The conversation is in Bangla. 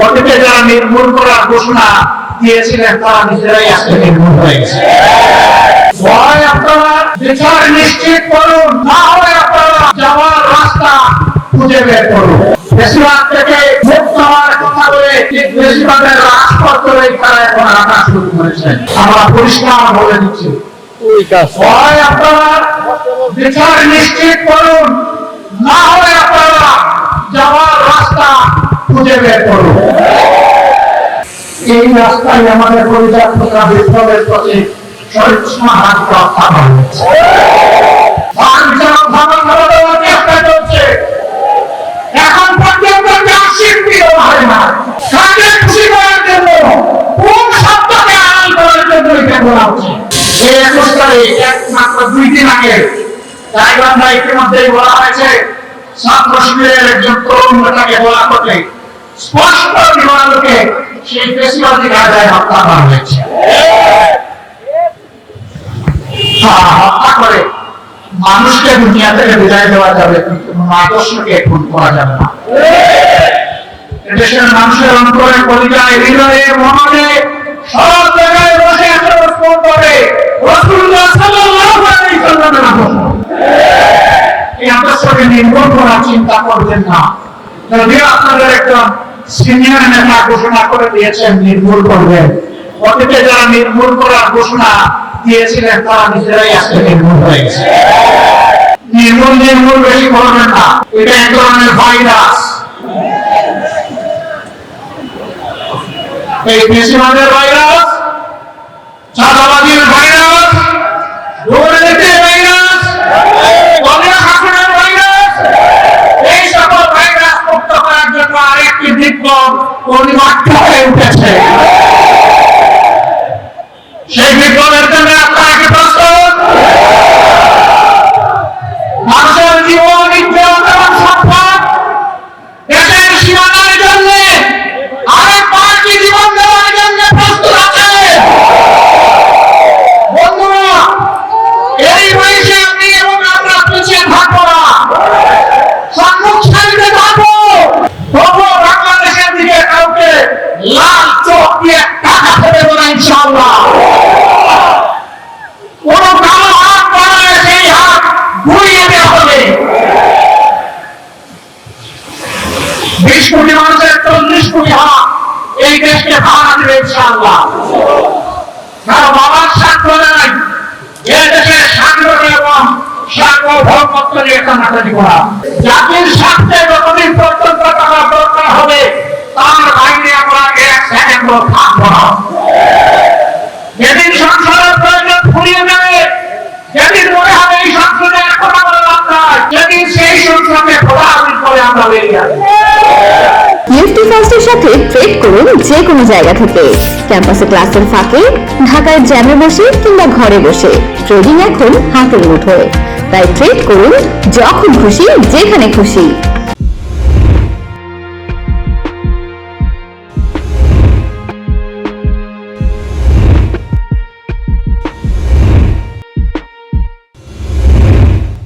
অতীতে যারা নির্মূল করার ঘোষণা দিয়েছিলেন তারা নিজেরাই আজকে নির্মূল হয়ে গেছে। হয় আপনারা বিচার নিশ্চিত করুন, না হয় আপনারা যাওয়ার রাস্তা খুঁজে বের করুন। বেশিরভাগ থেকে মুক্ত হওয়ার কথা বলে বেশিরভাগের রাজপথ ধরে তারা এখন আঁকা শুরু করেছেন। আমরা পরিষ্কার বলে দিচ্ছি, হয় আপনারা বিচার নিশ্চিত করুন, না হয় আপনারা যাওয়ার রাস্তা খুঁজে বের করুন। এই রাস্তায় আমাদের পরিচালনা বিপ্লবের প্রতি সহিষ্ণু হাত রক্ষা হয়েছে। চেষ্টা চলছে, এখন পর্যন্ত স্বীকৃত হয় না। কাকে খুশি করার জন্য, কোন শব্দকে আড়াল করার জন্য এটা বলা হচ্ছে। এই 21 তারিখ মাত্র 2 দিন আগে গাইবান্ধা ইতিমধ্যেই বলা হয়েছে, ছাত্র শিবিরের একজন তরুণ নেতাকে বলা করতে স্পষ্ট বিমানকে সেই বেশিবাদী গাজায় হত্যা করা হয়েছে। হত্যা করে মানুষকে দুনিয়া থেকে বিদায় দেওয়া যাবে, কিন্তু আদর্শকে খুন করা যাবে না। দেশের মানুষের অন্তরে, কলিজায়, হৃদয়ে, মনে সব জায়গায় বসে স্মরণ করে রাসূলুল্লাহ সাল্লাল্লাহু আলাইহি ওয়াসাল্লামের আদর্শ। এই আদর্শকে নির্মূল করার চিন্তা করবেন না। যদিও আপনাদের একজন সিনিয়র নেতা ঘোষণা করে দিয়েছেন নির্মূল করবেন, অতীতে যারা নির্মূল করার ঘোষণা দিয়েছিলেন তারা নিজেরাই আজকে নির্মূল হয়ে গেছে। নির্মূল বেশি করবেন না, এটা এক ধরনের ভাইরাস। এই বেশিরভাগের ভাইরাস, চাঁদাবাজির ভাইরাস, দুর্নীতির ভাইরাস, দলীয় শাসনের ভাইরাস, এই সকল ভাইরাস মুক্ত করার জন্য আরেকটি বিপ্লব অনিবার্য হয়ে উঠেছে। সেই বিপ্লবের জন্য আপনারা কি প্রস্তুত? মানুষের জীবন, ইজ্জত এবং সম্পদ দেশের সীমানার জন্য আরেকবার কি জীবন দেওয়ার জন্য প্রস্তুত আছে? বন্ধুরা, এই বয়সে আপনি এবং আমরা পিছিয়ে থাকবো না, সম্মুখ সারিতে থাকবো। তবুও বাংলাদেশের দিকে কাউকে লাল চোখ দিয়ে তাকাতে দেবো না ইনশাআল্লাহ। কোন কালো হাত বাড়ালে সেই হাত ঘুরিয়ে দেওয়া হবে। 20 কোটি মানুষের 40 কোটি হাত এই দেশকে ভাড়া দেবে ইনশাআল্লাহ। কারো বাবার স্বার্থ নাই, এ দেশের স্বাধীনতা এবং সার্বভৌমত্ব নিয়ে টানাটানি করা। জাতির স্বার্থে যতদিন পর্যন্ত টাকা দরকার হবে তার বাইরে আমরা 1 সেকেন্ডও থাকবো না। যেদিন সংসদের প্রয়োজন ফুরিয়ে যাবে, যেদিন মনে হবে এই সংসদে এখন আমরা লাভ নাই, যেদিন সেই সংসদে খোলাখুলি করে আমরা বেরিয়ে আসবো। ইউএসটি ফার্স্টের সাথে ট্রেড করুন যে কোনো জায়গা থেকে। ক্যাম্পাসে ক্লাসের ফাঁকে, ঢাকার জ্যামে বসে কিংবা ঘরে বসে, ট্রেডিং এখন হাতের মুঠোয়। তাই ট্রেড করুন যখন খুশি, যেখানে খুশি।